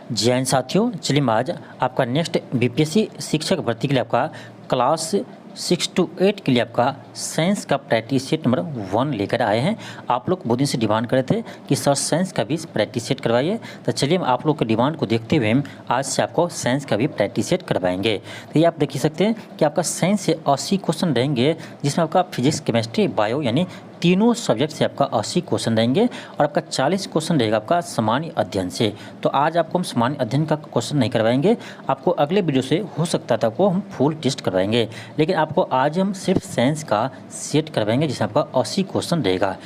जय हिंद साथियों, चलिए आज आपका नेक्स्ट बीपीएससी शिक्षक भर्ती के लिए आपका क्लास 6 to 8 के लिए आपका साइंस का प्रैक्टिस सेट नंबर 1 लेकर आए हैं। आप लोग बहुत दिन से डिमांड कर रहे थे कि सर साइंस का भी प्रैक्टिस सेट करवाइए, तो चलिए हम आप लोग के डिमांड को देखते हुए हम आज से आपको साइंस का भी प्रैक्टिस सेट करवाएंगे। तो ये आप देख सकते हैं कि आपका साइंस से 80 क्वेश्चन रहेंगे, जिसमें आपका फिजिक्स, केमिस्ट्री, बायो यानी तीनों सब्जेक्ट से आपका 80 क्वेश्चन रहेंगे और आपका 40 क्वेश्चन रहेगा आपका सामान्य अध्ययन से। तो आज आपको हम सामान्य अध्ययन का क्वेश्चन नहीं करवाएंगे, आपको अगले वीडियो से हो सकता था आपको हम फुल टेस्ट करवाएंगे, लेकिन आपको आज हम सिर्फ साइंस का सेट करवाएंगे जिसमें आपका 80 क्वेश्चन रहेगा।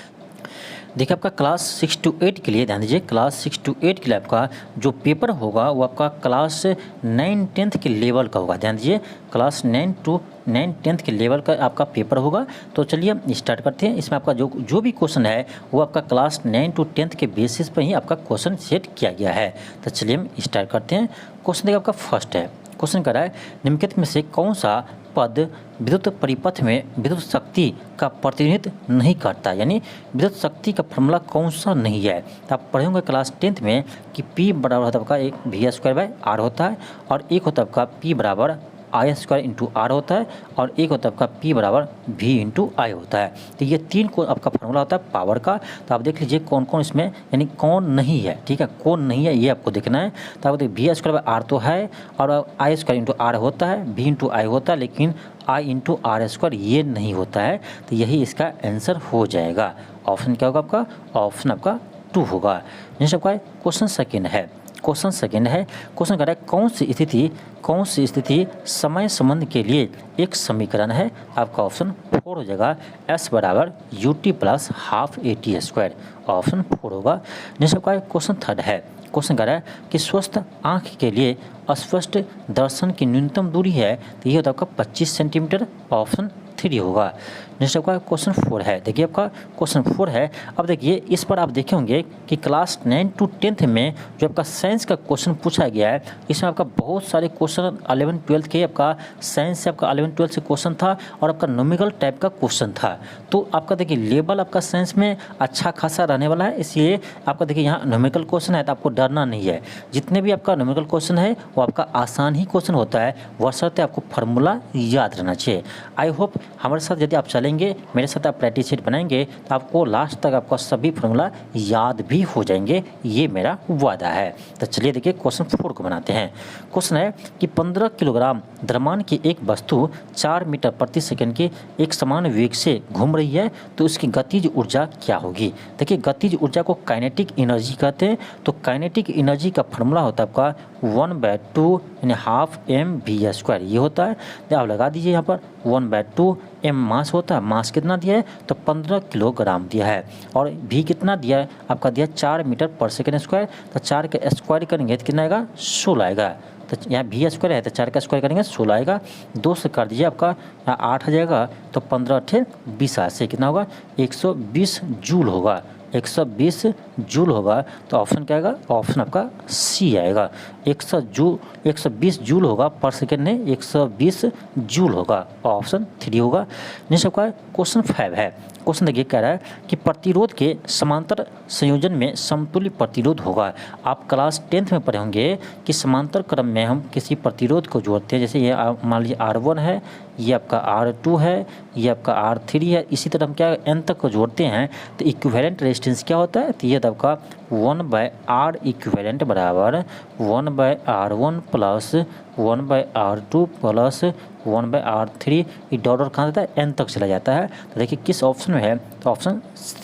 देखिए आपका क्लास 6 to 8 के लिए ध्यान दीजिए, क्लास 6 to 8 के लिए आपका जो पेपर होगा वो आपका क्लास 9-10 के लेवल का होगा। ध्यान दीजिए, क्लास 9-10 के लेवल का आपका पेपर होगा। तो चलिए हम स्टार्ट करते हैं। इसमें आपका जो भी क्वेश्चन है वो आपका क्लास 9 to 10 के बेसिस पर ही आपका क्वेश्चन सेट किया गया है। तो चलिए हम स्टार्ट करते हैं। क्वेश्चन देखिए आपका फर्स्ट है, क्वेश्चन कर रहा है निम्नलिखित में से कौन सा पद विद्युत परिपथ में विद्युत शक्ति का प्रतिनिधित्व नहीं करता, यानी विद्युत शक्ति का फॉर्मूला कौन सा नहीं है। तो आप पढ़े होंगे क्लास 10th में कि P बराबर होता है आपका एक V² होता है और एक होता है आपका P बराबर I² होता है और एक होता है आपका P बराबर V/I होता है। तो ये तीन को आपका फॉर्मूला होता है पावर का। तो आप देख लीजिए कौन कौन इसमें यानी कौन नहीं है, ठीक है, कौन नहीं है ये आपको देखना है। तो आप देखिए V² तो है और I² होता है, V/I होता है, लेकिन I/R² ये नहीं होता है। तो यही इसका आंसर हो जाएगा। ऑप्शन क्या होगा आपका? ऑप्शन आपका 2 होगा। नेक्स्ट आपका क्वेश्चन सेकेंड है, क्वेश्चन सेकेंड है, क्वेश्चन कर रहा है कौन सी स्थिति समय संबंध के लिए एक समीकरण है। आपका ऑप्शन 4 हो जाएगा, S बराबर UT plus half AT²। Option 4 होगा। नेक्स्ट आपका क्वेश्चन थर्ड है, क्वेश्चन कर रहा है कि स्वस्थ आँख के लिए अस्पष्ट दर्शन की न्यूनतम दूरी है, तो ये होता है आपका 25 सेंटीमीटर। ऑप्शन 3 होगा। नेक्स्ट आपका क्वेश्चन 4 है, देखिए आपका क्वेश्चन 4 है। अब देखिए इस पर आप देखे होंगे कि क्लास 9 to 10 में जो आपका साइंस का क्वेश्चन पूछा गया है, इसमें आपका बहुत सारे क्वेश्चन 11-12 के आपका साइंस से आपका 11-12 से क्वेश्चन था और आपका न्यूमेरिकल टाइप का क्वेश्चन था। तो आपका देखिए लेवल आपका साइंस में अच्छा खासा रहने वाला है, इसलिए आपका देखिए यहाँ न्यूमेरिकल क्वेश्चन है तो आपको डरना नहीं है। जितने भी आपका न्यूमेरिकल क्वेश्चन है वो आपका आसान ही क्वेश्चन होता है, बशर्ते आपको फार्मूला याद रहना चाहिए। आई होप हमारे साथ यदि आप चलेंगे, मेरे साथ आप प्रैक्टिस सेट बनाएंगे तो आपको लास्ट तक आपका सभी फार्मूला याद भी हो जाएंगे, ये मेरा वादा है। तो चलिए देखिए क्वेश्चन 4 को बनाते हैं। क्वेश्चन है कि 15 किलोग्राम द्रव्यमान की एक वस्तु 4 मीटर प्रति सेकंड के एक समान वेग से घूम रही है, तो उसकी गतिज ऊर्जा क्या होगी। देखिए गतिज ऊर्जा को काइनेटिक एनर्जी कहते हैं। तो काइनेटिक एनर्जी का फार्मूला होता है आपका 1/2 यानी हाफ mv², ये होता है। तो आप लगा दीजिए यहाँ पर 1/2 m मास होता है। मास कितना दिया है तो 15 किलोग्राम दिया है और v कितना दिया है आपका दिया 4 मीटर पर सेकेंड स्क्वायर। तो 4 का स्क्वायर करेंगे तो कितना आएगा 16 आएगा। तो यहाँ V² है तो 4 का स्क्वायर करेंगे 16 आएगा। 2 से कर दीजिए आपका यहाँ 8 आ जाएगा, तो 15×8 = 20 से कितना होगा 120 जूल होगा। 120 जूल होगा। तो ऑप्शन क्या आएगा? ऑप्शन आपका सी आएगा। 120 जूल होगा पर सेकेंड में 120 जूल होगा। ऑप्शन 3 होगा। नेक्स्ट आपका क्वेश्चन 5 है। क्वेश्चन देखिए कह रहा है कि प्रतिरोध के समांतर संयोजन में समतुल्य प्रतिरोध होगा। आप क्लास 10th में पढ़े होंगे कि समांतर क्रम में हम किसी प्रतिरोध को जोड़ते हैं, जैसे ये मान लीजिए R1 है, ये आपका R2 है, ये आपका R3 है, इसी तरह हम क्या n तक को जोड़ते हैं तो इक्विवेलेंट रेजिस्टेंस क्या होता है, तो ये आपका 1/R इक्विवेलेंट बराबर 1/R1 plus 1/R2 plus 1/R3। ये डॉट कहाँ जाता है n तक चला जाता है। तो देखिए किस ऑप्शन में है, तो ऑप्शन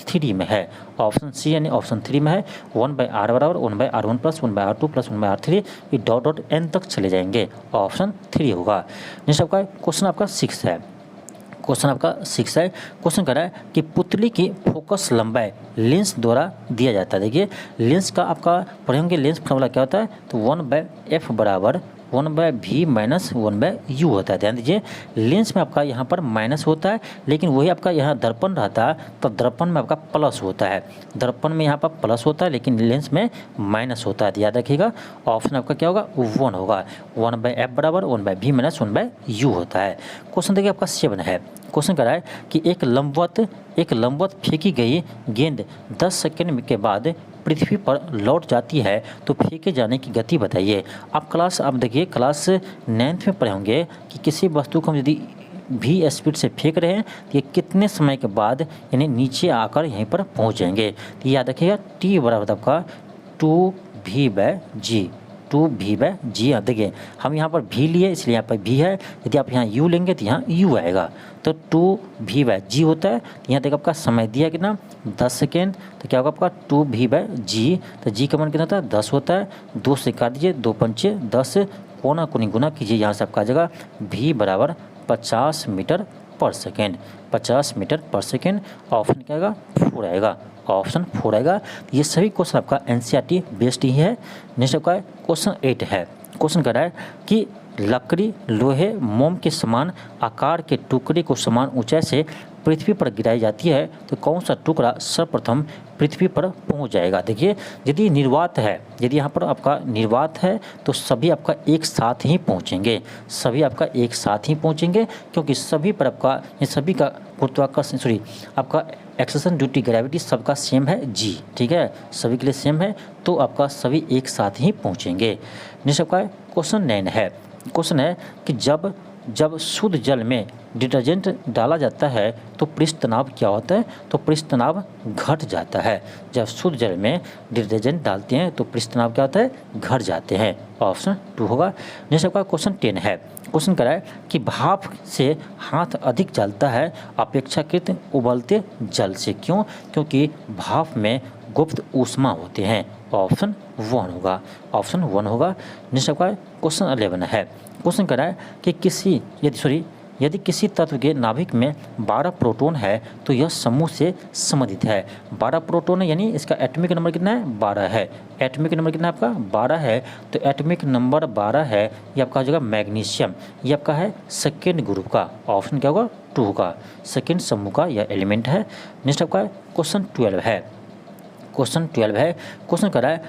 3 में है। ऑप्शन सी यानी ऑप्शन 3 में है। 1/R बराबर 1/R1 plus 1/R2 plus 1/R3, ये डॉट n तक चले जाएंगे। ऑप्शन 3 होगा। नेक्स्ट आपका क्वेश्चन आपका 6 है। क्वेश्चन आपका 6 है। क्वेश्चन कर रहा है कि पुतली की फोकस लंबाई लेंस द्वारा दिया जाता है। देखिए लेंस का आपका पढ़ेंगे, लेंस फॉर्मूला क्या होता है, तो 1/f बराबर 1/v माइनस 1/u होता है। ध्यान दीजिए लेंस में आपका यहाँ पर माइनस होता है, लेकिन वही आपका यहाँ दर्पण रहता है तो दर्पण में आपका प्लस होता है। दर्पण में यहाँ पर प्लस होता है लेकिन लेंस में माइनस होता है, तो याद रखिएगा। ऑप्शन आपका क्या होगा 1 होगा। 1/f बराबर 1/v माइनस 1/u होता है। क्वेश्चन देखिए आपका 7 है। क्वेश्चन कर रहा है कि एक लंबवत फेंकी गई गेंद 10 सेकंड के बाद पृथ्वी पर लौट जाती है तो फेंके जाने की गति बताइए। आप देखिए क्लास 9th में पढ़े होंगे कि किसी वस्तु को हम यदि भी स्पीड से फेंक रहे हैं तो ये कितने समय के बाद यानी नीचे आकर यहीं पर पहुंच जाएंगे। तो याद रखिएगा टी बराबर आपका 2v/g, 2v/g। आप देखिए हम यहाँ पर v लिए इसलिए यहाँ पर v है, यदि आप यहाँ u लेंगे तो यहाँ u आएगा, तो 2v/g होता है। तो यहाँ देखो आपका समय दिया कितना 10 सेकेंड, तो क्या होगा आपका 2v/g, तो g का मान कितना होता है 10 होता है, 2 से काट दीजिए, 2 पंचे 10, कोना कोनी गुना कीजिए, यहाँ से आपका आ जाएगा v बराबर 50 मीटर पर सेकेंड, 50 मीटर पर सेकेंड। ऑप्शन क्या आएगा 4 आएगा, ऑप्शन 4 आएगा। ये सभी क्वेश्चन आपका एनसीईआरटी बेस्ड ही है। नेक्स्ट आपका क्वेश्चन 8 है। क्वेश्चन कह रहा है कि लकड़ी, लोहे, मोम के समान आकार के टुकड़े को समान ऊंचाई से पृथ्वी पर गिराई जाती है तो कौन सा टुकड़ा सर्वप्रथम पृथ्वी पर पहुंच जाएगा। देखिए यदि निर्वात है, यदि यहाँ पर आपका निर्वात है तो सभी आपका एक साथ ही पहुंचेंगे, सभी आपका एक साथ ही पहुंचेंगे, क्योंकि सभी पर आपका ये सभी का गुरुत्वाकर्षण आपका एक्सेशन ड्यू टू ग्रेविटी सबका सेम है जी, ठीक है, सभी के लिए सेम है, तो आपका सभी एक साथ ही पहुंचेंगे। नेक्स्ट आपका क्वेश्चन 9 है। क्वेश्चन है कि जब शुद्ध जल में डिटर्जेंट डाला जाता है तो पृष्ठ तनाव क्या होता है, तो पृष्ठ तनाव घट जाता है। जब शुद्ध जल में डिटर्जेंट डालते हैं तो पृष्ठ तनाव क्या होता है, घट जाते हैं, ऑप्शन 2 होगा। नेक्स्ट आपका क्वेश्चन 10 है। क्वेश्चन करा है कि भाप से हाथ अधिक जलता है अपेक्षाकृत उबलते जल से, क्यों, क्योंकि भाप में गुप्त ऊष्मा होते हैं, ऑप्शन 1 होगा, ऑप्शन 1 होगा। नेक्स्ट आपका क्वेश्चन 11 है। क्वेश्चन करा है कि यदि किसी तत्व के नाभिक में 12 प्रोटॉन है तो यह समूह से संबंधित है। 12 प्रोटॉन है यानी इसका एटॉमिक नंबर कितना है 12 है, एटॉमिक नंबर कितना है आपका 12 है, तो एटॉमिक नंबर 12 है, ये आपका हो जाएगा मैग्नीशियम, ये आपका है सेकेंड ग्रुप का, ऑप्शन क्या होगा 2 होगा, सेकेंड समूह का यह एलिमेंट है। नेक्स्ट आपका क्वेश्चन 12 है। क्वेश्चन 12 है। क्वेश्चन कर रहा है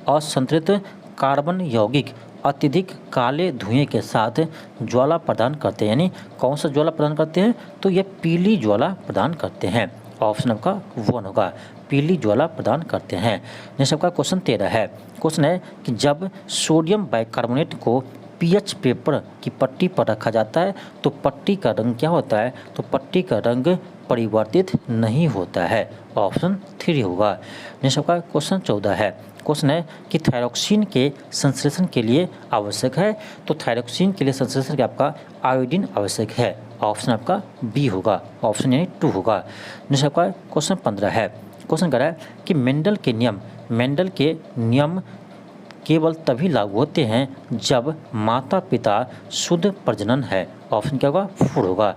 असंतृप्त कार्बन यौगिक अत्यधिक काले धुएं के साथ ज्वाला प्रदान करते हैं, यानी कौन सा ज्वाला प्रदान करते हैं, तो ये पीली ज्वाला प्रदान करते हैं, ऑप्शन आपका 1 होगा, पीली ज्वाला प्रदान करते हैं। नेक्स्ट आपका क्वेश्चन 13 है। क्वेश्चन है कि जब सोडियम बाइकार्बोनेट को पीएच पेपर की पट्टी पर रखा जाता है तो पट्टी का रंग क्या होता है, तो पट्टी का रंग परिवर्तित नहीं होता है, ऑप्शन 3 होगा। नेक्स्ट आपका क्वेश्चन 14 है। क्वेश्चन है कि थायरोक्सिन के संश्लेषण के लिए आवश्यक है, तो थायरोक्सिन के लिए संश्लेषण के आपका आयोडीन आवश्यक है, ऑप्शन आपका बी होगा, ऑप्शन यानी 2 होगा। नेक्स्ट आपका क्वेश्चन 15 है। क्वेश्चन कर रहा है कि मेंडल के नियम केवल तभी लागू होते हैं जब माता पिता शुद्ध प्रजनन है, ऑप्शन क्या होगा 4 होगा।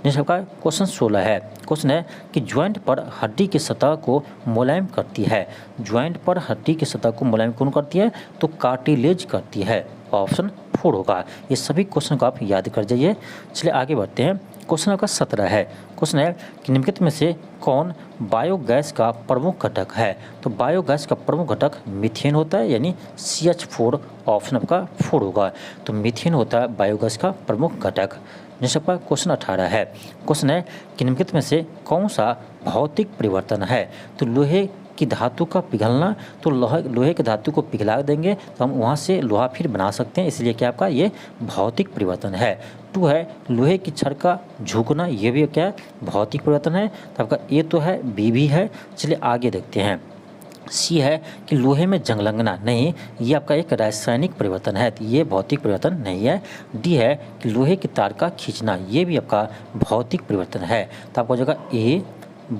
नेक्स्ट आपका क्वेश्चन 16 है। क्वेश्चन है कि ज्वाइंट पर हड्डी की सतह को मुलायम करती है, ज्वाइंट पर हड्डी की सतह को मुलायम कौन करती है, तो कार्टिलेज करती है, ऑप्शन 4 होगा। ये सभी क्वेश्चन को आप याद कर जाइए। चलिए आगे बढ़ते हैं। क्वेश्चन आपका 17 है। क्वेश्चन है कि निम्नलिखित में से कौन बायोगैस का प्रमुख घटक है, तो बायोगैस का प्रमुख घटक मीथेन होता है, यानी CH4, ऑप्शन आपका 4 होगा, तो मीथेन होता है बायोगैस का प्रमुख घटक। नेक्स्ट आपका क्वेश्चन 18 है। क्वेश्चन है कि निम्नलिखित में से कौन सा भौतिक परिवर्तन है, तो लोहे की धातु का पिघलना, तो लोहे की धातु को पिघला देंगे तो हम वहाँ से लोहा फिर बना सकते हैं, इसलिए क्या आपका ये भौतिक परिवर्तन है। 2 है लोहे की छड़ का झुकना, ये भी क्या है भौतिक परिवर्तन है, तो आपका ए तो है, बी भी है। चलिए आगे देखते हैं। सी है कि लोहे में जंग लगना, नहीं, ये आपका एक रासायनिक परिवर्तन है, तो ये भौतिक परिवर्तन नहीं है। डी है कि लोहे की तार का खींचना, ये भी आपका भौतिक परिवर्तन है, तो आपको हो जाएगा ए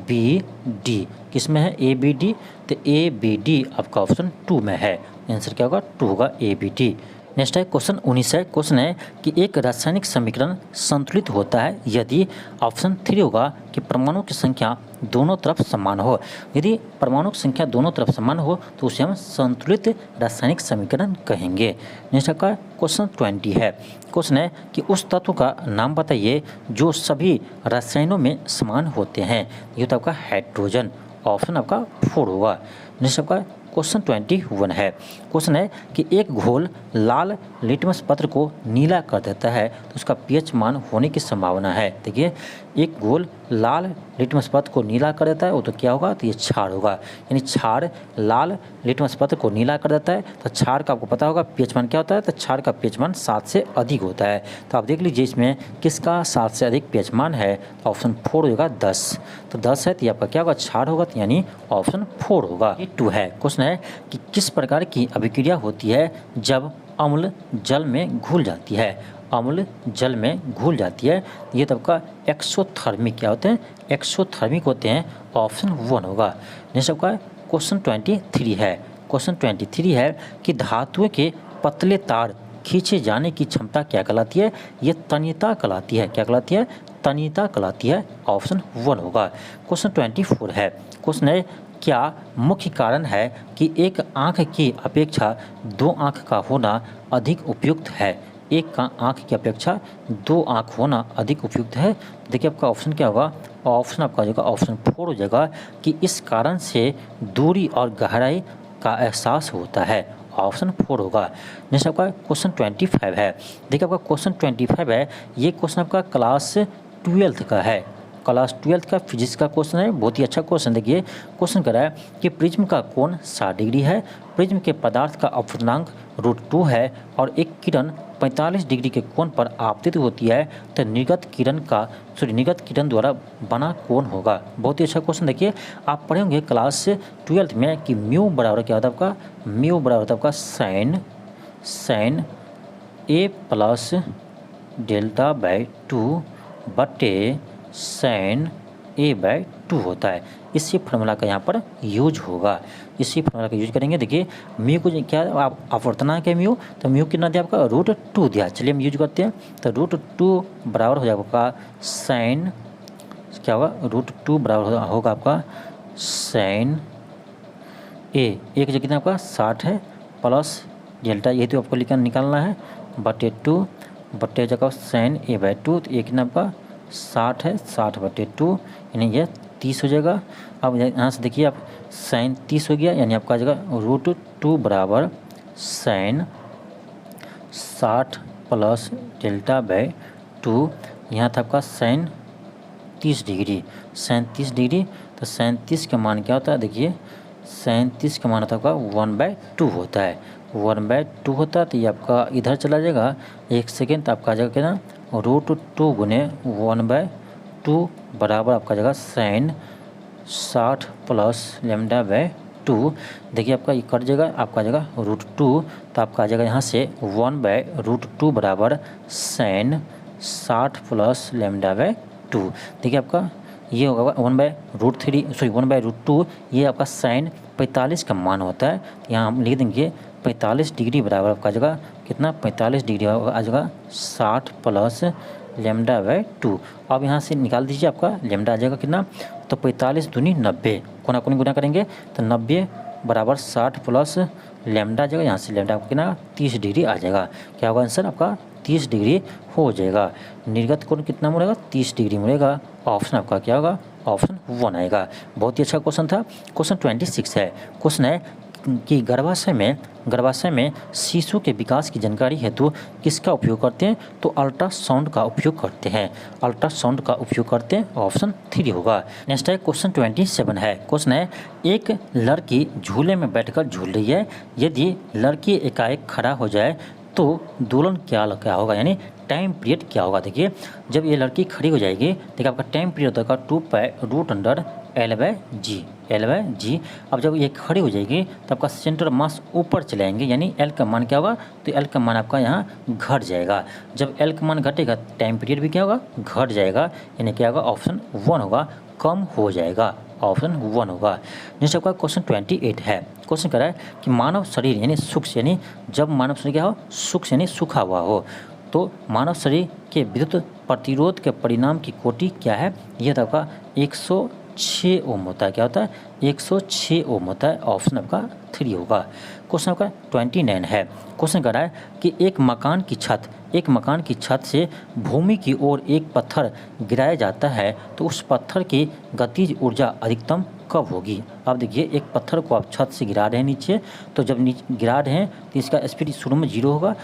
बी डी, किस में है ए बी डी, तो ए बी डी आपका ऑप्शन 2 में है, आंसर क्या होगा 2 होगा, ए बी डी। नेक्स्ट है क्वेश्चन 19 है। क्वेश्चन है कि एक रासायनिक समीकरण संतुलित होता है यदि, ऑप्शन 3 होगा कि परमाणु की संख्या दोनों तरफ समान हो, यदि परमाणु की संख्या दोनों तरफ समान हो तो उसे हम संतुलित रासायनिक समीकरण कहेंगे। नेक्स्ट आपका क्वेश्चन 20 है। क्वेश्चन है कि उस तत्व का नाम बताइए जो सभी रसायनों में समान होते हैं, ये तो आपका हाइड्रोजन, ऑप्शन आपका 4 होगा। नेक्स्ट आपका क्वेश्चन 21 है। क्वेश्चन है कि एक घोल लाल लिटमस पत्र को नीला कर देता है तो उसका पीएच मान होने की संभावना है। देखिए एक घोल लाल लिटमस पत्र को नीला कर देता है वो तो क्या होगा, तो ये क्षार होगा। यानी क्षार लाल लिटमस पत्र को नीला कर देता है, तो क्षार का आपको पता होगा पीएच मान क्या होता है, तो क्षार का पीएच मान 7 से अधिक होता है। तो आप देख लीजिए इसमें किसका 7 से अधिक पीएच मान है, तो ऑप्शन 4 होगा 10। तो 10 है तो ये आपका क्या होगा, क्षार होगा, तो यानी ऑप्शन 4 होगा। ये 2 है। क्वेश्चन है कि किस प्रकार की अभिक्रिया होती है जब अम्ल जल में घुल जाती है। अम्ल जल में घुल जाती है, ये तब का एक्सोथर्मिक क्या होते हैं, एक्सोथर्मिक होते हैं, ऑप्शन 1 होगा। नेक्स्ट आपका क्वेश्चन 23 है। क्वेश्चन 23 है कि धातुओं के पतले तार खींचे जाने की क्षमता क्या कहलाती है, ये तन्यता कहलाती है। क्या कहलाती है, तन्यता कहलाती है, ऑप्शन 1 होगा। क्वेश्चन 24 है। क्वेश्चन है क्या मुख्य कारण है कि एक आँख की अपेक्षा 2 आँख का होना अधिक उपयुक्त है। एक आँख की अपेक्षा 2 आँख होना अधिक उपयुक्त है। देखिए आपका ऑप्शन क्या होगा, ऑप्शन आपका जो ऑप्शन 4 हो जाएगा कि इस कारण से दूरी और गहराई का एहसास होता है, ऑप्शन 4 होगा। नेक्स्ट आपका क्वेश्चन 25 है। देखिए आपका क्वेश्चन 25 है, ये क्वेश्चन आपका क्लास 12 का है, क्लास 12 का फिजिक्स का क्वेश्चन है, बहुत ही अच्छा क्वेश्चन। देखिए क्वेश्चन कर रहा है कि प्रिज्म का कोण 60 डिग्री है, प्रिज्म के पदार्थ का अपवर्तनांक √2 है और एक किरण 45 डिग्री के कोण पर आपतित होती है, तो निर्गत किरण द्वारा बना कोण होगा। बहुत ही अच्छा क्वेश्चन। देखिए आप पढ़े होंगे क्लास 12 में कि म्यू बराबर क्या होता है आपका, म्यू बराबर होता है आपका sine A plus delta by 2 बटे साइन A/2 होता है। इसी फार्मूला का यहाँ पर यूज होगा, इसी फार्मूला का यूज करेंगे। देखिए म्यू को क्या आप अपवर्तनांक है म्यू, तो म्यू कितना दिया आपका √2 दिया। चलिए हम यूज करते हैं, तो √2 बराबर हो जाएगा आपका साइन, क्या होगा √2 बराबर होगा आपका साइन A की जगह कितना आपका 60 है प्लस डेल्टा, ये तो आपको निकालना है, बटे 2 बटे जगह साइन A/2, तो ये कितना आपका 60 है, 60 बटे 2 यानी ये 30 हो जाएगा। अब यहाँ से देखिए आप साइन 30 हो गया, यानी आपका जगह √2 बराबर साइन 60 प्लस डेल्टा बाई 2, यहाँ था आपका साइन 30 डिग्री, साइन 30 डिग्री, तो साइन 30 का मान क्या होता है, देखिए साइन 30 का मान होता है आपका 1/2 होता है, 1/2 होता है। तो ये आपका इधर चला जाएगा 1 सेकेंड, तो आपका जगह कितना √2 गुने 1/2 बराबर आपका जगह साइन 60 प्लस λ/2। देखिए आपका ये कट जाएगा, आपका जगह √2, तो आपका जगह यहाँ से 1/√2 बराबर साइन 60 प्लस λ/2। देखिए आपका ये होगा 1/√2, ये आपका साइन 45 का मान होता है। यहाँ हम लिख देंगे 45 डिग्री बराबर आपका जगह कितना 45 डिग्री आ जाएगा 60 प्लस λ/2। अब यहाँ से निकाल दीजिए, आपका लैम्डा आ जाएगा कितना, तो 45 दूनी 90, कोना कोनी गुना करेंगे तो 90 बराबर 60 प्लस लैम्डा आ जाएगा, यहाँ से लैम्डा आपका कितना 30 डिग्री आ जाएगा। क्या होगा आंसर आपका 30 डिग्री हो जाएगा। निर्गत कोण कितना मुड़ेगा 30 डिग्री मुड़ेगा, ऑप्शन आपका क्या होगा ऑप्शन 1 आएगा। बहुत ही अच्छा क्वेश्चन था। क्वेश्चन 26 है। क्वेश्चन है कि गर्भाशय में शिशु के विकास की जानकारी हेतु किसका उपयोग करते हैं, तो अल्ट्रासाउंड का उपयोग करते हैं, अल्ट्रासाउंड का उपयोग करते हैं, ऑप्शन 3 होगा। नेक्स्ट है क्वेश्चन 27 है। क्वेश्चन है एक लड़की झूले में बैठकर झूल रही है, यदि लड़की एकाएक खड़ा हो जाए तो दोलन क्या होगा, यानी टाइम पीरियड क्या होगा। देखिए जब ये लड़की खड़ी हो जाएगी, देखिए आपका टाइम पीरियड होगा 2π√L/g। अब जब ये खड़ी हो जाएगी तो आपका सेंटर मास ऊपर चले आएंगे, यानी L का मान क्या होगा, तो L का मान आपका यहाँ घट जाएगा। जब L का मान घटेगा टाइम पीरियड भी क्या होगा घट जाएगा, यानी क्या होगा ऑप्शन 1 होगा, कम हो जाएगा, ऑप्शन 1 होगा। नेक्स्ट आपका क्वेश्चन 28 है। क्वेश्चन कर रहा है कि मानव शरीर यानी सूक्ष्म, यानी जब मानव शरीर क्या हो सूक्ष्म यानी सूखा हुआ हो, तो मानव शरीर के विद्युत प्रतिरोध के परिणाम की कोटि क्या है, यह तो आपका 106 ओम होता है। क्या होता है 106 ओम होता है, ऑप्शन आपका 3 होगा। क्वेश्चन आपका 29 है। क्वेश्चन कर रहा है कि एक मकान की छत से भूमि की ओर एक पत्थर गिराया जाता है, तो उस पत्थर की गतिज ऊर्जा अधिकतम कब होगी। अब देखिए एक पत्थर को आप छत से गिरा रहे हैं नीचे, तो जब नीचे गिरा रहे हैं तो इसका स्पीड शुरू में 0 होगा।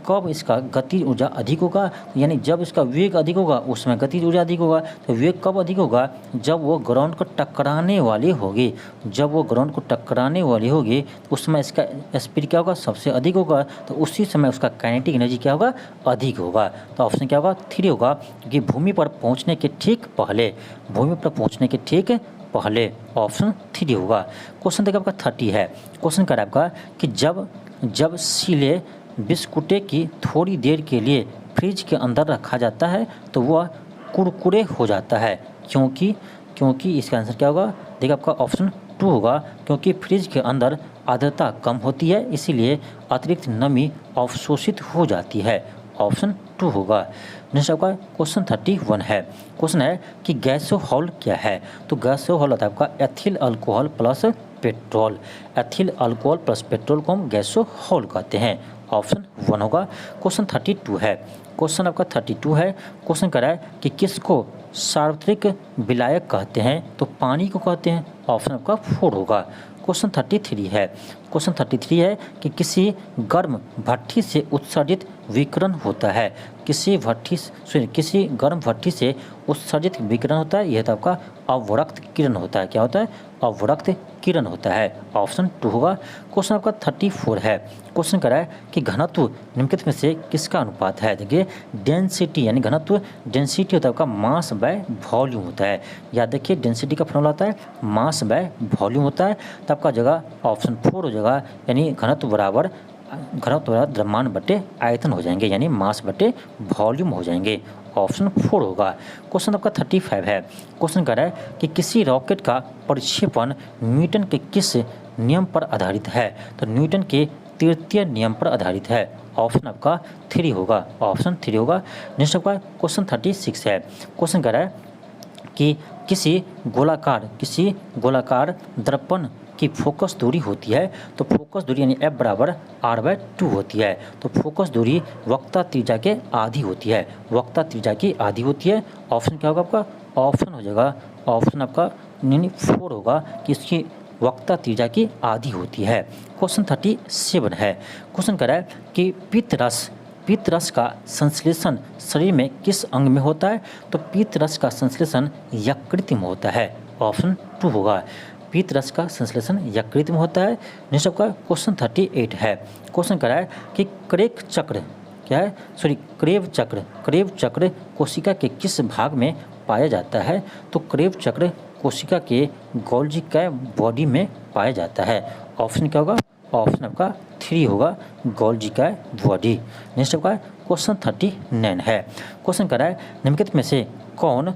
कब इसका गति ऊर्जा अधिक होगा, यानी जब इसका वेग अधिक होगा उस समय गति ऊर्जा अधिक होगा। तो वेग कब अधिक होगा, जब वो ग्राउंड को टकराने वाली होगी। जब वो ग्राउंड को टकराने वाली होगी उस समय इसका स्पीड क्या होगा, सबसे अधिक होगा। तो उसी समय उसका काइनेटिक एनर्जी क्या होगा, अधिक होगा। तो ऑप्शन क्या होगा, 3 होगा, क्योंकि भूमि पर पहुंचने के ठीक पहले, भूमि पर पहुंचने के ठीक पहले ऑप्शन 3 होगा। क्वेश्चन देखिए आपका 30 है। क्वेश्चन क्या है आपका कि जब सीले बिस्कुटे की थोड़ी देर के लिए फ्रिज के अंदर रखा जाता है तो वह कुरकुरे हो जाता है, क्योंकि इसका आंसर क्या होगा, देखिए आपका ऑप्शन 2 होगा, क्योंकि फ्रिज के अंदर आर्द्रता कम होती है, इसीलिए अतिरिक्त नमी अवशोषित हो जाती है। ऑप्शन 2 होगा। नेक्स्ट आपका क्वेश्चन 31 है। क्वेश्चन है कि गैसोहॉल क्या है। तो गैसोहॉल होता है आपका ethyl alcohol plus petrol. Ethyl alcohol plus petrol को हम गैसोहॉल कहते हैं। ऑप्शन 1 होगा। क्वेश्चन 32 है। क्वेश्चन आपका 32 है। क्वेश्चन कह रहा है कि किसको सार्वत्रिक विलायक कहते हैं। तो पानी को कहते हैं। ऑप्शन आपका 4 होगा। क्वेश्चन 33 है। क्वेश्चन 33 है कि किसी गर्म भट्ठी से उत्सर्जित विकिरण होता है। किसी गर्म भट्ठी से उत्सर्जित विकिरण होता है, यह तो आपका अवरक्त किरण होता है। क्या होता है, अवरक्त किरण होता है। ऑप्शन 2 होगा। क्वेश्चन आपका 34 है। क्वेश्चन कह रहा है कि घनत्व निम्नलिखित में से किसका अनुपात है। देखिए डेंसिटी यानी घनत्व, डेंसिटी होता है आपका मास बाय वॉल्यूम होता है। याद रखिए डेंसिटी का फॉर्मूला होता है मास बाय वॉल्यूम होता है। तो आपका जगह ऑप्शन 4 हो जाएगा, यानी घनत्व बराबर द्रव्यमान बटे आयतन हो जाएंगे, यानी मास बटे वॉल्यूम हो जाएंगे। ऑप्शन 4 होगा। क्वेश्चन आपका 35 है। क्वेश्चन कह रहा है कि किसी रॉकेट का प्रक्षेपण न्यूटन के किस नियम पर आधारित है। तो न्यूटन के तृतीय नियम पर आधारित है। ऑप्शन आपका 3 होगा। ऑप्शन 3 होगा। नेक्स्ट आपका क्वेश्चन 36 है। क्वेश्चन कह रहा है कि किसी गोलाकार दर्पण की फोकस दूरी होती है। तो फोकस दूरी यानी F बराबर R/2 होती है। तो फोकस दूरी वक्ता त्रिज्या के आधी होती है। वक्ता त्रिज्या की आधी होती है। ऑप्शन क्या होगा आपका, ऑप्शन हो जाएगा, ऑप्शन आपका 4 होगा कि इसकी वक्ता त्रिज्या की आधी होती है। क्वेश्चन 37 है। क्वेश्चन कह रहा है कि पित्त रस का संश्लेषण शरीर में किस अंग में होता है। तो पित्त रस का संश्लेषण यकृत में होता है। ऑप्शन 2 होगा। पित्त रस का संश्लेषण यकृत में होता है। नेक्स्ट आपका क्वेश्चन 38 है। क्वेश्चन कह रहा है कि क्रेव चक्र कोशिका के किस भाग में पाया जाता है। तो क्रेव चक्र कोशिका के गोल्गी बॉडी में पाया जाता है। ऑप्शन क्या होगा, ऑप्शन आपका 3 होगा, गोल्गी बॉडी। नेक्स्ट आपका क्वेश्चन 39 है। क्वेश्चन कह रहा है निम्नलिखित में से कौन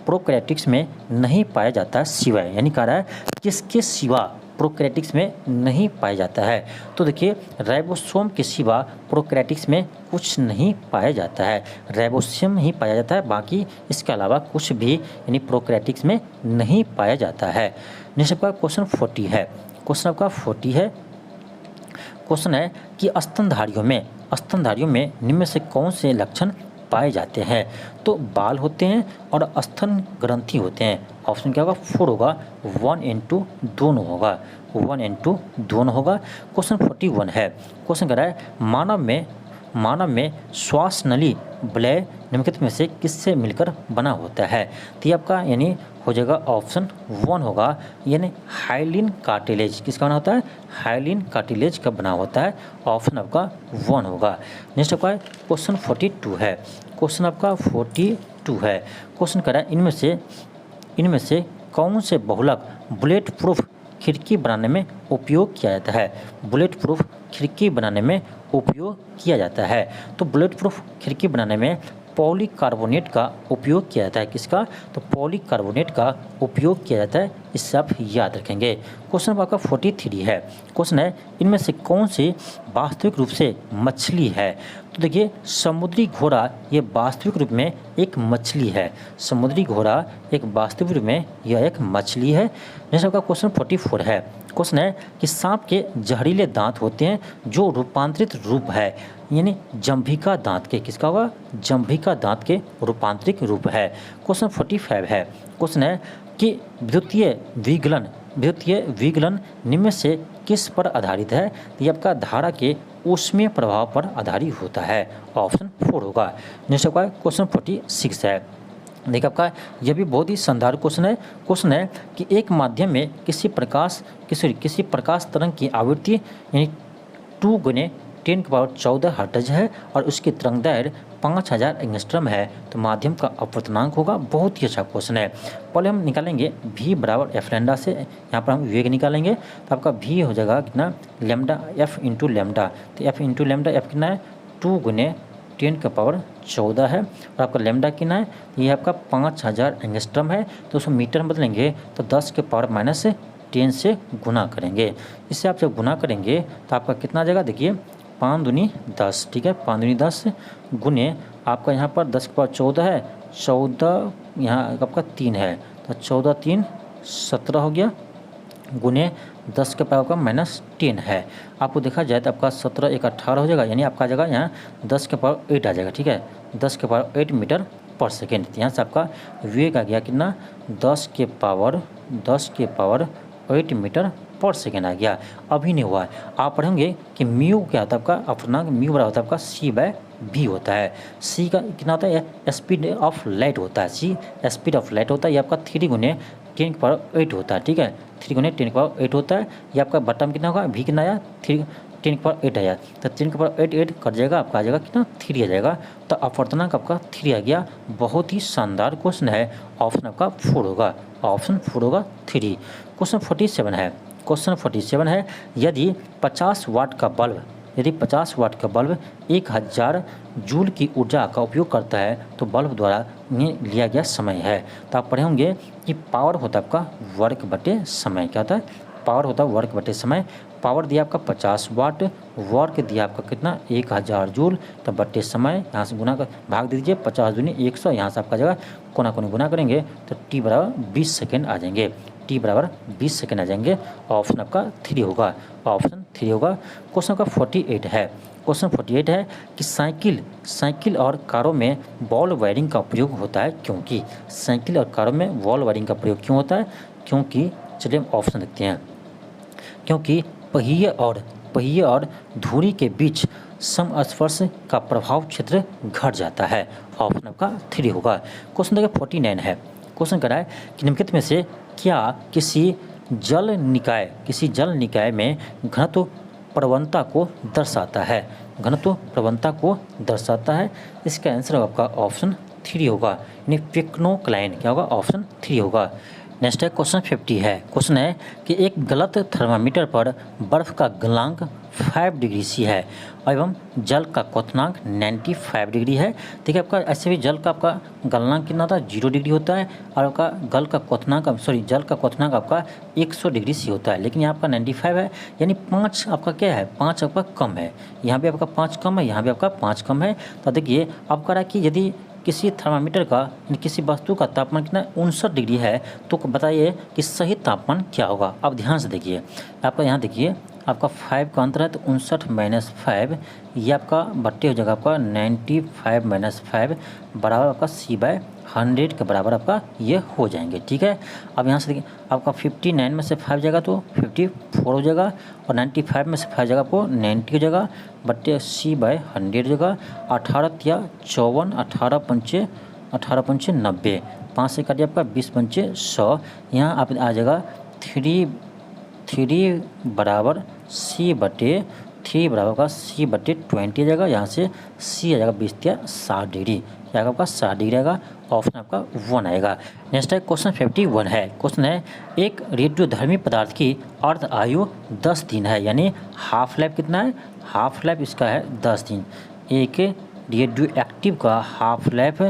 प्रोकैरियोटिक्स में नहीं पाया जाता है सिवाय, यानी कह रहा है किसके सिवा प्रोकैरियोटिक्स में नहीं पाया जाता है। तो देखिए राइबोसोम के सिवा प्रोकैरियोटिक्स में कुछ नहीं पाया जाता है। राइबोसोम ही पाया जाता है, बाकी इसके अलावा कुछ भी यानी प्रोकैरियोटिक्स में नहीं पाया जाता है। नेक्स्ट आपका क्वेश्चन 40 है। क्वेश्चन आपका 40 है। क्वेश्चन है कि स्तनधारियों में निम्न से कौन से लक्षण पाए जाते हैं। तो बाल होते हैं और स्तन ग्रंथि होते हैं। ऑप्शन क्या होगा, 4 होगा। 1 और 2 दोनों होगा। 1 और 2 दोनों होगा। क्वेश्चन 41 है। क्वेश्चन कह रहा है मानव में श्वास नली वलय निम्नलिखित में से किससे मिलकर बना होता है। तो ये आपका यानी हो जाएगा ऑप्शन 1 होगा, यानी हाइलिन कार्टिलेज किसका बना होता है, हाइलिन कार्टिलेज का बना होता है। ऑप्शन आपका 1 होगा। नेक्स्ट आपका क्वेश्चन 42 है। क्वेश्चन आपका 42 है। क्वेश्चन कह रहा है इनमें से कौन से बहुलक बुलेट प्रूफ खिड़की बनाने में उपयोग किया जाता है। बुलेट प्रूफ खिड़की बनाने में उपयोग किया जाता है। तो बुलेट प्रूफ खिड़की बनाने में पॉलीकार्बोनेट का उपयोग किया जाता है। किसका, तो पॉलीकार्बोनेट का उपयोग किया जाता है। इससे आप याद रखेंगे। क्वेश्चन आपका 43 है। क्वेश्चन है इनमें से कौन सी वास्तविक रूप से मछली है। तो देखिए समुद्री घोड़ा ये वास्तविक रूप में एक मछली है। समुद्री घोड़ा एक वास्तविक रूप में यह एक मछली है। नेक्स्ट आपका क्वेश्चन 44 है। क्वेश्चन है कि सांप के जहरीले दांत होते हैं जो रूपांतरित रूप है, यानी जंभिका दांत के, किसका होगा, जंभिका दांत के रूपांतरित रूप है। क्वेश्चन 45 है। क्वेश्चन है कि विद्युतीय विकलन निम्न में से किस पर आधारित है? तो ये आपका धारा के ऊष्मीय प्रभाव पर आधारित होता है। ऑप्शन 4 होगा। नेक्स्ट आपका क्वेश्चन 46 है। देखिए आपका यह भी बहुत ही शानदार क्वेश्चन है कि एक माध्यम में किसी प्रकाश तरंग की आवृत्ति यानी 2 × 10⁻14 हर्ट्ज है और उसकी तरंग दैर्घ्य 5000 एंगस्ट्रम है, तो माध्यम का अपवर्तनांक होगा। बहुत ही अच्छा क्वेश्चन है। पहले हम निकालेंगे v बराबर एफ लैम्डा से, यहाँ पर हम वेग निकालेंगे तो आपका v हो जाएगा कितना लैम्डा एफ इंटू लैम्डा, तो एफ इंटू लैम्डा एफ कितना है 2 × 10⁻14 है और आपका लैम्डा कितना है ये आपका 5000 एंगस्ट्रम है, तो उसको मीटर में बदलेंगे तो 10⁻10 से गुना करेंगे। इससे आप जब गुना करेंगे तो आपका कितना आ जाएगा, देखिए 5 दूनी 10, ठीक है 5 दूनी 10 गुने आपका यहाँ पर 10⁻14 है, 14 यहाँ आपका 3 है तो 14 3 17 हो गया गुने 10⁻10 है। आपको देखा जाए तो आपका 17 1 18 हो जाएगा, यानी आपका जगह यहाँ 10⁻8 आ जाएगा, ठीक है 10⁻8 मीटर पर सेकेंड। यहाँ से आपका वेग आ गया कितना 10⁻8 मीटर पर सेकेंड आ गया। अभी नहीं हुआ है, आप पढ़ेंगे कि म्यू क्या होता है आपका अपना म्यू बराबर होता है आपका c/v होता है। c का कितना होता है स्पीड ऑफ लाइट होता है, c स्पीड ऑफ लाइट होता है, ये आपका 3 × 10⁸ होता है, ठीक है 3 × 10⁸ होता है। ये आपका बटन कितना होगा v कितना आया 3 10⁸ आया, तो 10⁸8 कट जाएगा आपका आ जाएगा कितना 3 आ जाएगा, तो अपवर्तनांक आपका 3 आ गया। बहुत ही शानदार क्वेश्चन है। ऑप्शन आपका 4 होगा, ऑप्शन 4 होगा 3। क्वेश्चन 47 है। क्वेश्चन 47 है यदि 50 वाट का बल्ब 1000 जूल की ऊर्जा का उपयोग करता है तो बल्ब द्वारा लिया गया समय है। तो आप पढ़े होंगे कि पावर होता है आपका वर्क बटे समय। क्या होता है पावर होता है वर्क बटे समय। पावर दिया आपका 50 वाट, वर्क दिया आपका कितना 1000 जूल, तो बटे समय यहाँ से गुना कर भाग दे दीजिए 50 दूनी 100, यहाँ से आपका जगह कोना कोनी गुना करेंगे तो t बराबर 20 सेकेंड आ जाएंगे, t बराबर 20 सेकेंड आ जाएंगे। ऑप्शन आपका 3 होगा, ऑप्शन 3 होगा। क्वेश्चन का 48 है। क्वेश्चन 48 है कि साइकिल और कारों में बॉल वायरिंग का उपयोग होता है क्योंकि साइकिल और कारों में बॉल वायरिंग का प्रयोग क्यों होता है? क्योंकि चलिए हम ऑप्शन देखते हैं। क्योंकि पहिए और धुरी के बीच समस्पर्श का प्रभाव क्षेत्र घट जाता है। ऑप्शन आपका 3 होगा। क्वेश्चन देखिए 49 है। क्वेश्चन कह रहा है कि निम्नलिखित में से क्या किसी जल निकाय में घनत्व प्रवणता को दर्शाता है? घनत्व प्रवणता को दर्शाता है। इसका आंसर आपका ऑप्शन 3 होगा, यानी पिक्नोक्लाइन क्या होगा ऑप्शन 3 होगा। नेक्स्ट है क्वेश्चन 50 है। क्वेश्चन है कि एक गलत थर्मामीटर पर बर्फ का गलनांक 5 डिग्री C है एवं जल का क्वथनांक 95 डिग्री है। ठीक है, आपका ऐसे भी जल का आपका गलनांक कितना होता है 0 डिग्री होता है और आपका जल का क्वथनांक आपका 100 डिग्री C होता है, लेकिन यहाँ आपका 95 है, यानी 5 आपका क्या है 5 आपका कम है। यहाँ भी आपका 5 कम है, यहाँ भी आपका 5 कम है। तो देखिए अब कह रहा है कि यदि किसी थर्मामीटर का किसी वस्तु का तापमान कितना 59 डिग्री है तो बताइए कि सही तापमान क्या होगा। अब ध्यान से देखिए, आपका यहाँ देखिए आपका 5 का अंतर है तो 59 - 5 ये आपका बट्टे हो जाएगा आपका 95 - 5 बराबर आपका C/100 के बराबर आपका ये हो जाएंगे। ठीक है, अब यहाँ से देखिए आपका 59 में से 5 जाएगा तो 54 हो जाएगा और 95 में से 5 जाएगा आपको 90 हो जाएगा बट्टे C/100 हो जाएगा। 18 या 54 18 पंचे 90 5 से काटिए आपका 20 पंचे 100। यहाँ आप आ जाएगा 3 बराबर C/20 आ जाएगा। यहाँ से C आ जाएगा 20 या 60 डिग्री, क्या आपका 60 डिग्री आएगा। ऑप्शन आपका 1 आएगा। नेक्स्ट है क्वेश्चन 51 है। क्वेश्चन है एक रेडियोधर्मी पदार्थ की अर्ध आयु 10 दिन है, यानी हाफ लाइफ कितना है, हाफ लाइफ इसका है 10 दिन। एक रेडियो एक्टिव का हाफ लाइफ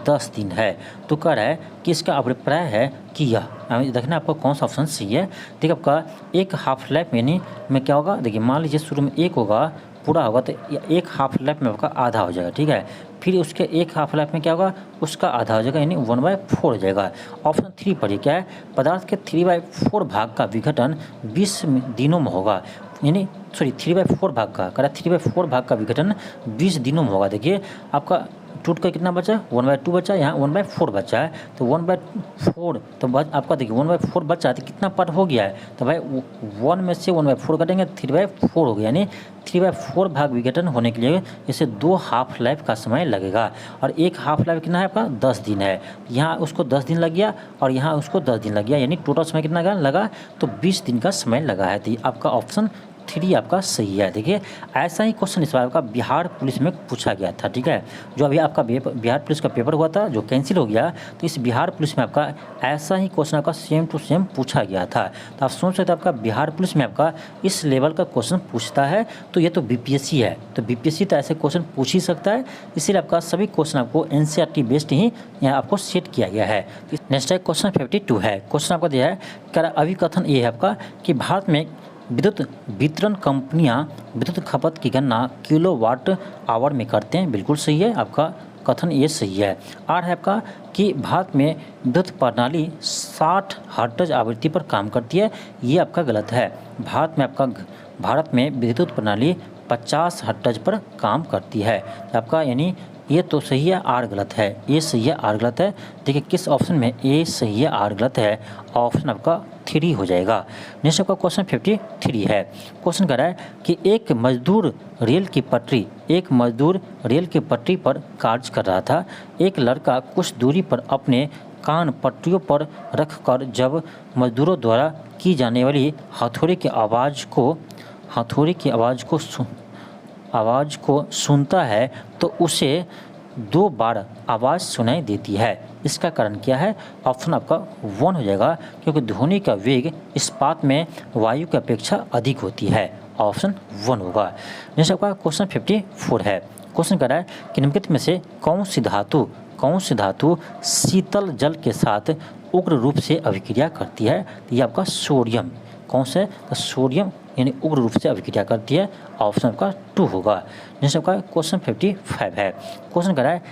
10 दिन है, तो कह रहा है कि इसका अभिप्राय है कि यह देखना आपको कौन सा ऑप्शन सही है। देखिए आपका एक हाफ लाइफ यानी में क्या होगा, देखिए मान लीजिए शुरू में 1 होगा पूरा होगा तो एक हाफ लाइफ में आपका आधा हो जाएगा। ठीक है, फिर उसके एक हाफ लाइफ में क्या होगा उसका आधा हो जाएगा, यानी 1/4 हो जाएगा। ऑप्शन 3 पर क्या है, पदार्थ के 3/4 भाग का विघटन 20 दिनों में होगा, यानी 3/4 भाग का 3/4 भाग का विघटन 20 दिनों में होगा। देखिए आपका टूट कर कितना बचा, 1/2 बचा, यहाँ 1/4 बचा है, तो 1/4 तो बच आपका देखिए 1/4 बचा तो कितना पार्ट हो गया है, तो भाई 1 में से 1/4 कटेंगे 3/4 हो गया, यानी 3/4 भाग विघटन होने के लिए इसे 2 हाफ लाइफ का समय लगेगा। और एक हाफ लाइफ कितना है आपका 10 दिन है, यहाँ उसको 10 दिन लग गया और यहाँ उसको 10 दिन लग गया, यानी टोटल समय कितना लगा तो 20 दिन का समय लगा है। तो आपका ऑप्शन 3 आपका सही है। देखिए ऐसा ही क्वेश्चन इस बार आपका बिहार पुलिस में पूछा गया था, ठीक है, जो अभी आपका बिहार पुलिस का पेपर हुआ था जो कैंसिल हो गया, तो इस बिहार पुलिस में आपका ऐसा ही क्वेश्चन आपका सेम टू सेम पूछा गया था। तो आप सोच सकते हैं आपका बिहार पुलिस में आपका इस लेवल का क्वेश्चन पूछता है, तो ये तो बीपीएससी है, तो बीपीएससी तो ऐसे क्वेश्चन पूछ ही सकता है, इसीलिए आपका सभी क्वेश्चन आपको एनसीईआरटी बेस्ड ही यहाँ आपको सेट किया गया है। नेक्स्ट है क्वेश्चन 52 है। क्वेश्चन आपको दिया है क्या अभिकथन ये है आपका कि भारत में विद्युत वितरण कंपनियां विद्युत खपत की गणना किलोवाट आवर में करते हैं, बिल्कुल सही है, आपका कथन ये सही है। आर है आपका कि भारत में विद्युत प्रणाली 60 हर्ट्ज आवृत्ति पर काम करती है, ये आपका गलत है। भारत में विद्युत प्रणाली 50 हर्ट्ज पर काम करती है, आपका यानी ये तो सही है, आर गलत है, ये सही है, आर गलत है। देखिए किस ऑप्शन में ए सही है, आर गलत है, ऑप्शन आपका 3 हो जाएगा। नेक्स्ट आपका क्वेश्चन 53 है। क्वेश्चन कह रहा है कि एक मजदूर रेल की पटरी पर कार्य कर रहा था। एक लड़का कुछ दूरी पर अपने कान पटरियों पर रखकर जब मजदूरों द्वारा की जाने वाली हथौड़े की आवाज़ को सुनता है तो उसे 2 बार आवाज़ सुनाई देती है। इसका कारण क्या है, ऑप्शन आपका 1 हो जाएगा, क्योंकि ध्वनि का वेग इस्पात में वायु की अपेक्षा अधिक होती है, ऑप्शन 1 होगा। नेक्स्ट आपका क्वेश्चन 54 है। क्वेश्चन कर रहा है कि निम्नलिखित में से कौन सी धातु शीतल जल के साथ उग्र रूप से अभिक्रिया करती है, ये आपका सोडियम, कौन से, तो सोडियम यानी उग्र रूप से अभिक्रिया करती है, ऑप्शन आपका 2 होगा। नेक्स्ट आपका क्वेश्चन 55 है। क्वेश्चन कर रहा है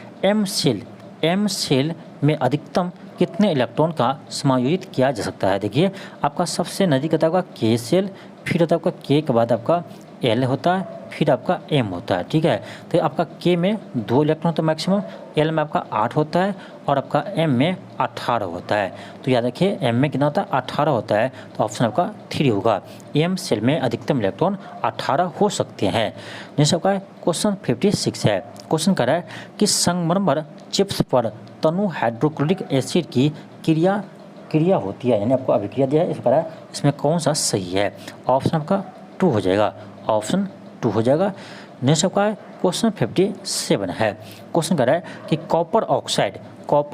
एम सेल में अधिकतम कितने इलेक्ट्रॉन का समायोजित किया जा सकता है। देखिए आपका सबसे नज़दीक होता है आपका के सेल, फिर होता है आपका के के बाद आपका एल होता है, फिर आपका एम होता है, ठीक है। तो आपका के में 2 इलेक्ट्रॉन होता है मैक्सिमम, एल में आपका 8 होता है और आपका एम में 18 होता है। तो याद रखिए एम में कितना होता है 18 होता है, तो ऑप्शन आपका 3 होगा। एम सेल में अधिकतम इलेक्ट्रॉन 18 हो सकते हैं। नेक्स्ट आपका क्वेश्चन 56 है। क्वेश्चन कर रहा है कि संगमरमर चिप्स पर तनु हाइड्रोक्लोरिक एसिड की क्रिया होती है, यानी आपको अभिक्रिया दिया है, इस पर इसमें कौन सा सही है, ऑप्शन आपका 2 हो जाएगा, ऑप्शन 2 हो जाएगा। नेक्स्ट आपका क्वेश्चन 57 है। क्वेश्चन कर रहा है कि कॉपर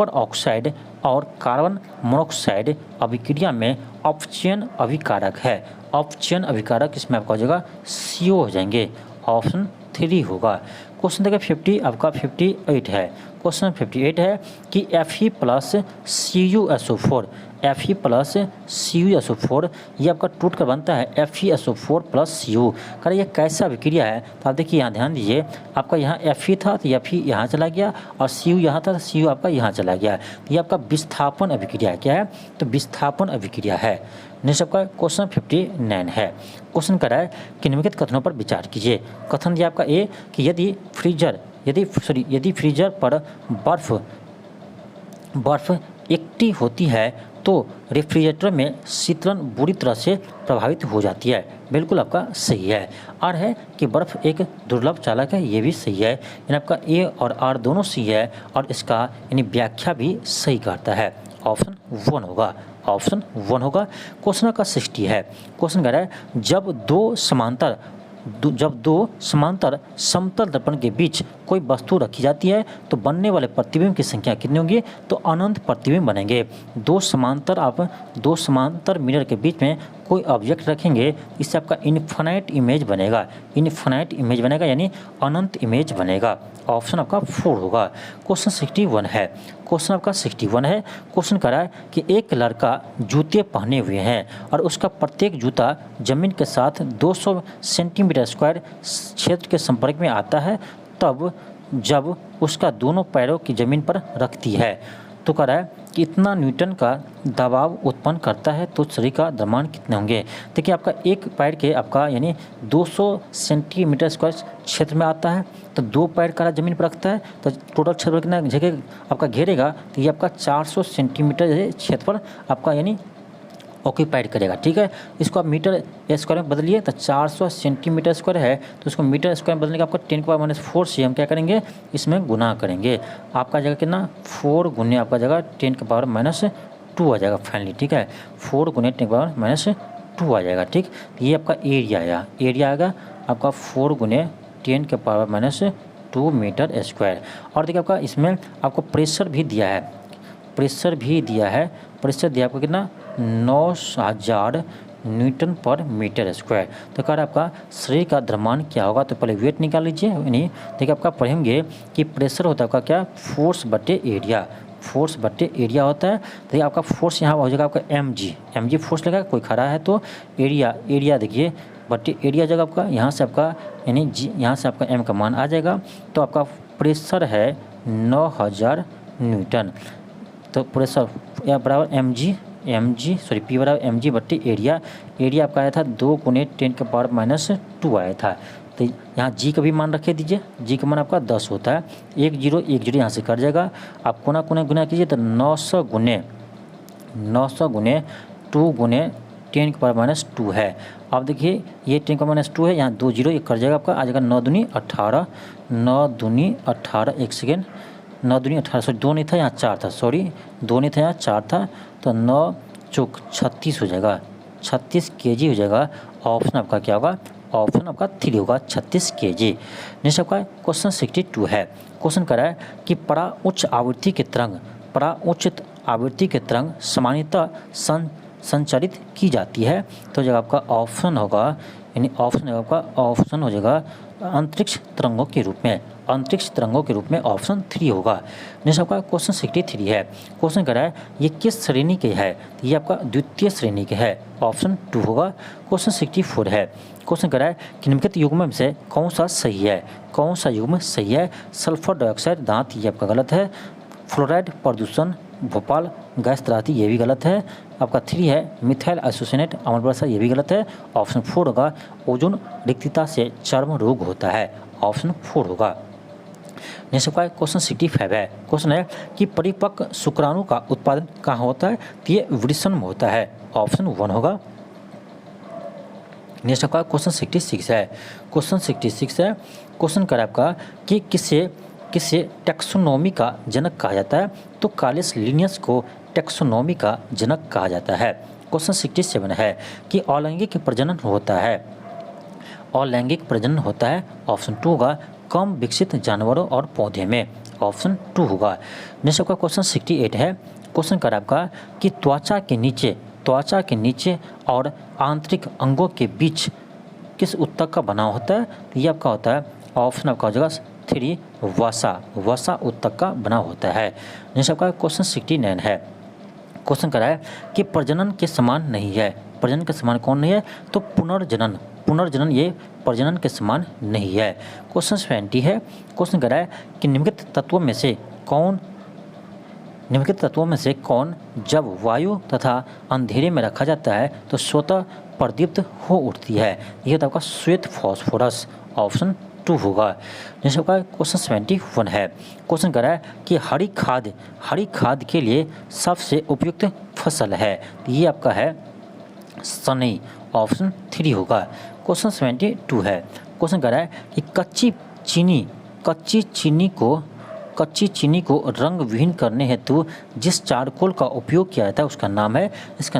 ऑक्साइड और कार्बन मोनोऑक्साइड अभिक्रिया में अपचयन अभिकारक है। अपचयन अभिकारक इसमें आपका हो जाएगा CO हो जाएंगे, ऑप्शन 3 होगा। क्वेश्चन देखिए 58 है। क्वेश्चन 58 है कि Fe+CuSO4 ये आपका टूट कर बनता है FeSO4+Cu। कर ये कैसा अभिक्रिया है, तो आप देखिए यहाँ ध्यान दीजिए, आपका यहाँ Fe था तो Fe यहाँ चला गया और Cu यहाँ था तो Cu आपका यहाँ चला गया, ये आपका विस्थापन अभिक्रिया क्या है, तो विस्थापन अभिक्रिया है। नेक्स्ट आपका क्वेश्चन 59 है। क्वेश्चन कर रहा है कि निम्नलिखित कथनों पर विचार कीजिए। कथन दिया आपका ए कि यदि फ्रीजर पर बर्फ एकठी होती है तो रेफ्रिजरेटर में शीतलन बुरी तरह से प्रभावित हो जाती है, बिल्कुल आपका सही है। आर है कि बर्फ एक दुर्लभ चालक है, ये भी सही है, यानी आपका ए और आर दोनों सही है और इसका यानी व्याख्या भी सही करता है, ऑप्शन 1 होगा, ऑप्शन 1 होगा। क्वेश्चन का 60 है। क्वेश्चन कह रहा है जब दो समांतर समतल दर्पण के बीच कोई वस्तु रखी जाती है तो बनने वाले प्रतिबिंब की संख्या कितनी होगी, तो अनंत प्रतिबिंब बनेंगे। दो समांतर मिरर के बीच में कोई ऑब्जेक्ट रखेंगे, इससे आपका इन्फिनाइट इमेज बनेगा, यानी अनंत इमेज बनेगा, ऑप्शन आपका 4 होगा। क्वेश्चन 61 है। क्वेश्चन आपका 61 है। क्वेश्चन कह रहा है कि एक लड़का जूते पहने हुए हैं और उसका प्रत्येक जूता जमीन के साथ 200 सेंटीमीटर स्क्वायर क्षेत्र के संपर्क में आता है, तब जब उसका दोनों पैरों की जमीन पर रखती है, तो कह रहा है कितना न्यूटन का दबाव उत्पन्न करता है तो शरीर का द्रव्यमान कितने होंगे। देखिए आपका एक पैर के आपका यानी 200 सेंटीमीटर स्क्वायर क्षेत्र में आता है, तो 2 पैर का ज़मीन पर रखता है तो टोटल क्षेत्र कितना जगह आपका घेरेगा, तो ये आपका 400 सेंटीमीटर क्षेत्र पर आपका यानी ऑक्यूपाइड करेगा। ठीक है, इसको आप मीटर स्क्वायर में बदलिए तो 400 सेंटीमीटर स्क्वायर है, तो इसको मीटर स्क्वायर में बदलने का आपका 10⁻⁴ से हम क्या करेंगे, इसमें गुना करेंगे। आपका जगह कितना 4 गुने आपका जगह 10⁻⁻² आ जाएगा फाइनली। ठीक है, 4 गुने 10⁻⁻² आ जाएगा। ठीक, ये आपका एरिया आएगा आपका 4 गुने 10⁻⁻² मीटर स्क्वायर। और देखिए आपका इसमें आपको प्रेशर भी दिया है, प्रेशर दिया आपको कितना 9000 न्यूटन पर मीटर स्क्वायर। तो कह रहा आपका शरीर का द्रव्यमान क्या होगा, तो पहले वेट निकाल लीजिए। नहीं देखिए आपका पढ़ेंगे कि प्रेशर होता है आपका क्या, फोर्स बटे एरिया होता है। देखिए आपका फोर्स यहाँ हो जाएगा आपका mg फोर्स लगा, कोई खड़ा है तो एरिया देखिए बटे एरिया जगह आपका यहाँ से आपका यानी जी यहाँ से आपका m का मान आ जाएगा। तो आपका प्रेशर है 9000 न्यूटन, तो प्रेशर या बराबर P बराबर mg बट्टी एरिया आपका आया था 2 गुने 10⁻⁻² आया था। तो यहाँ g का भी मान रखे दीजिए, g का मान आपका 10 होता है, 1 0 यहाँ से कट जाएगा। आप कोना गुना कीजिए तो 900 गुने 2 गुने 10⁻⁻² है। अब देखिए ये 10⁻⁻² है, यहाँ 2 0 कट जाएगा आपका, आ जाएगा 9 दूनी 18 1 सेकेंड 9 दूनी 18 सॉरी 2 नहीं था यहाँ 4 था, सॉरी 2 नहीं था यहाँ 4 था, तो 9 चौक 36 हो जाएगा, 36 kg हो जाएगा। ऑप्शन आपका क्या होगा, ऑप्शन आपका 3 होगा 36 kg। नेक्स्ट आपका क्वेश्चन 62 है। क्वेश्चन कर रहा है कि परा उच्च आवृत्ति के तरंग सामान्यतः संचारित की जाती है, तो जब आपका ऑप्शन होगा यानी ऑप्शन हो जाएगा अंतरिक्ष तरंगों के रूप में ऑप्शन 3 होगा। नेक्स्ट आपका क्वेश्चन 63 है। क्वेश्चन कर रहा है ये किस श्रेणी के है, ये आपका द्वितीय श्रेणी के है, ऑप्शन 2 होगा। क्वेश्चन 64 है। क्वेश्चन कर रहा है कि निम्नलिखित युग्म से कौन सा युग्म सही है। सल्फर डाइऑक्साइड दांत, ये आपका गलत है। फ्लोराइड प्रदूषण भोपाल गैस तराती, ये भी गलत है। आपका 3 है मिथाइल आइसोसिनेट अम्ल वर्षा, ये भी गलत है। ऑप्शन 4 होगा ओजोन रिक्तता से चर्म रोग होता है, ऑप्शन 4 होगा। नेक्स्ट आपका क्वेश्चन 65 है। क्वेश्चन है कि परिपक्व शुक्राणु का उत्पादन कहाँ होता है, तो ये वृषण में होता है, ऑप्शन 1 होगा। नेक्स्ट आपका क्वेश्चन 66 है। क्वेश्चन 66 है। क्वेश्चन कर आपका कि किसे टैक्सोनॉमी का जनक कहा जाता है, तो कार्लेस लिनियस को टैक्सोनॉमी का जनक कहा जाता है। क्वेश्चन 67 है कि अलैंगिक प्रजनन होता है, ऑप्शन 2 होगा। कम विकसित जानवरों और पौधे में, ऑप्शन 2 होगा। नेक्स्ट आपका क्वेश्चन 68 है। क्वेश्चन कर आपका कि त्वचा के नीचे और आंतरिक अंगों के बीच किस ऊतक का बनाव होता है, ये आपका होता है ऑप्शन आपका हो जाएगा 3 वसा ऊतक का बनाव होता है। नेक्स्ट आपका क्वेश्चन 69 है। क्वेश्चन करा है कि प्रजनन के समान नहीं है, प्रजनन के समान कौन नहीं है, तो पुनर्जनन ये प्रजनन के समान नहीं है। क्वेश्चन 70 है। क्वेश्चन करा है कि निम्नलिखित तत्वों में से कौन जब वायु तथा अंधेरे में रखा जाता है तो स्वतः प्रदीप्त हो उठती है, यह तो आपका श्वेत फॉस्फोरस, ऑप्शन 2 होगा। नेक्स्ट आपका क्वेश्चन 71 है। क्वेश्चन कर रहा है कि हरी खाद के लिए सबसे उपयुक्त फसल है, ये आपका है सनई, ऑप्शन 3 होगा। क्वेश्चन 72 है। क्वेश्चन कर रहा है कि कच्ची चीनी को रंग विहीन करने हेतु जिस चारकोल का उपयोग किया जाता है इसका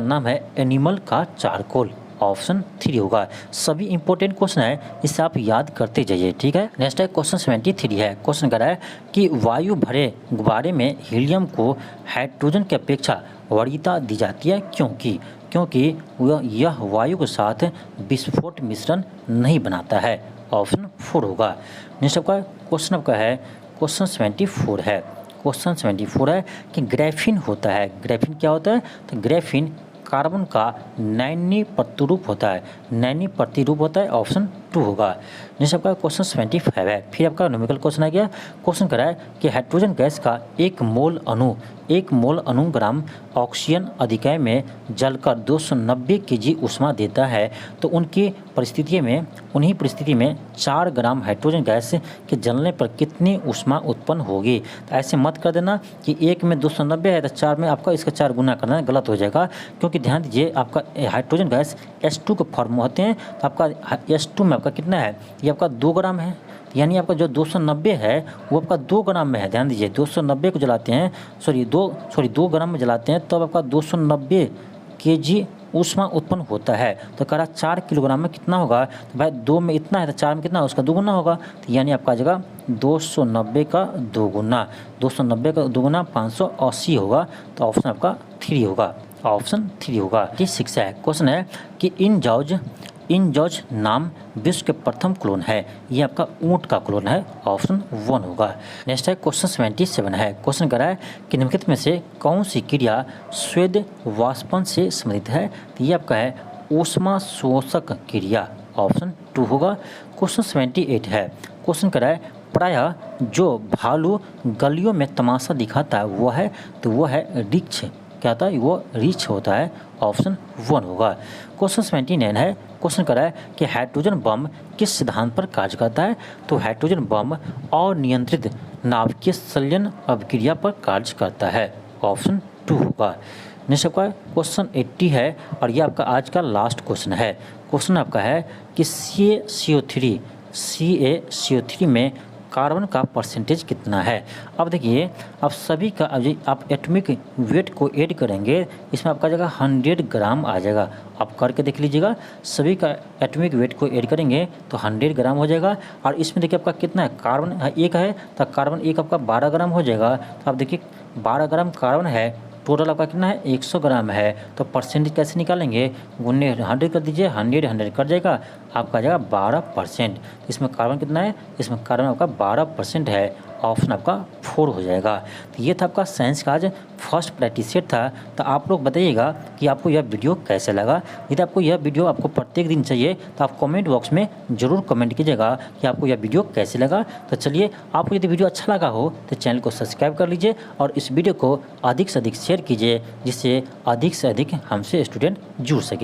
नाम है एनिमल का चारकोल, ऑप्शन 3 होगा। सभी इंपॉर्टेंट क्वेश्चन है, इसे आप याद करते जाइए, ठीक है। नेक्स्ट है क्वेश्चन 73 है। क्वेश्चन कर रहा है कि वायु भरे गुब्बारे में हीलियम को हाइड्रोजन की अपेक्षा वरीयता दी जाती है, क्योंकि यह वायु के साथ विस्फोट मिश्रण नहीं बनाता है, ऑप्शन 4 होगा। नेक्स्ट आपका क्वेश्चन आपका है क्वेश्चन 74 है। क्वेश्चन 74 है कि ग्रेफिन होता है, ग्रेफिन क्या होता है, तो ग्रेफिन कार्बन का नैनी प्रतिरूप होता है, ऑप्शन 2 होगा। जैसे आपका क्वेश्चन 25 है, फिर आपका न्यूमेरिकल क्वेश्चन आ गया। क्वेश्चन करा है कि हाइड्रोजन गैस का 1 मोल अणु ग्राम ऑक्सीजन अधिकय में जलकर 290 kg ऊष्मा देता है, तो उन्हीं परिस्थिति में 4 ग्राम हाइड्रोजन गैस के जलने पर कितनी ऊष्मा उत्पन्न होगी। तो ऐसे मत कर देना कि 1 में 290 है तो 4 में आपका इसका 4 गुना करना है, गलत हो जाएगा। क्योंकि ध्यान दीजिए आपका हाइड्रोजन गैस H2 के फॉर्म में होते हैं, तो आपका H2 में आपका कितना है, ये आपका 2 ग्राम है, यानी आपका जो 290 है वो आपका 2 ग्राम में है। ध्यान दीजिए 290 को जलाते हैं, 2 ग्राम में जलाते हैं, तब तो आपका 290 kg ऊष्मा उत्पन्न होता है। तो कह रहा 4 किलोग्राम में कितना होगा, तो भाई 2 में इतना है तो 4 में कितना है, उसका 2 गुना होगा। तो यानी आपका जगह 290 का 2 गुना, 290 का 2 गुना 580 होगा। तो ऑप्शन आपका 3 होगा, ऑप्शन 3 होगा। ठीक 6 है। क्वेश्चन है कि इन जॉर्ज नाम विश्व के प्रथम क्लोन है, ये आपका ऊंट का क्लोन है, ऑप्शन 1 होगा। नेक्स्ट है क्वेश्चन 77 है। क्वेश्चन करा है कि निम्नलिखित में से कौन सी क्रिया स्वेद वाष्पन से संबंधित है, तो ये आपका है ऊष्मा शोषक क्रिया, ऑप्शन 2 होगा। क्वेश्चन 78 है। क्वेश्चन करा है प्रायः जो भालू गलियों में तमाशा दिखाता है वो है रिक्ष, क्या होता है वो रिच होता है, ऑप्शन 1 होगा। क्वेश्चन 79 है। क्वेश्चन करा है कि हाइड्रोजन बम किस सिद्धांत पर कार्य करता है, तो हाइड्रोजन बम अनियंत्रित नाभिकीय संलयन अभिक्रिया पर कार्य करता है, ऑप्शन 2 होगा। नेक्स्ट आपका क्वेश्चन 80 है और ये आपका आज का लास्ट क्वेश्चन है। क्वेश्चन आपका है कि CaCO3 में कार्बन का परसेंटेज कितना है। अब देखिए अब सभी का आप एटॉमिक वेट को ऐड करेंगे, इसमें आपका जगह 100 ग्राम आ जाएगा। आप करके देख लीजिएगा, सभी का एटॉमिक वेट को ऐड करेंगे तो 100 ग्राम हो जाएगा। और इसमें देखिए आपका कितना है, कार्बन 1 है तो कार्बन 1 आपका 12 ग्राम हो जाएगा। तो आप देखिए 12 ग्राम कार्बन है, टोटल आपका कितना है 100 ग्राम है। तो परसेंटेज कैसे निकालेंगे, गुने 100 कर दीजिए, 100 कर जाएगा, आपका आ जाएगा 12%। इसमें कार्बन कितना है, इसमें कार्बन आपका 12% है, ऑप्शन आपका 4 हो जाएगा। तो ये था आपका साइंस का आज फर्स्ट प्रैक्टिस सेट था। तो आप लोग बताइएगा कि आपको यह वीडियो कैसे लगा। यदि आपको यह वीडियो आपको प्रत्येक दिन चाहिए तो आप कमेंट बॉक्स में ज़रूर कमेंट कीजिएगा कि आपको यह वीडियो कैसे लगा। तो चलिए, आपको यदि वीडियो अच्छा लगा हो तो चैनल को सब्सक्राइब कर लीजिए और इस वीडियो को अधिक से अधिक शेयर कीजिए, जिससे अधिक से अधिक हमसे स्टूडेंट जुड़ सके।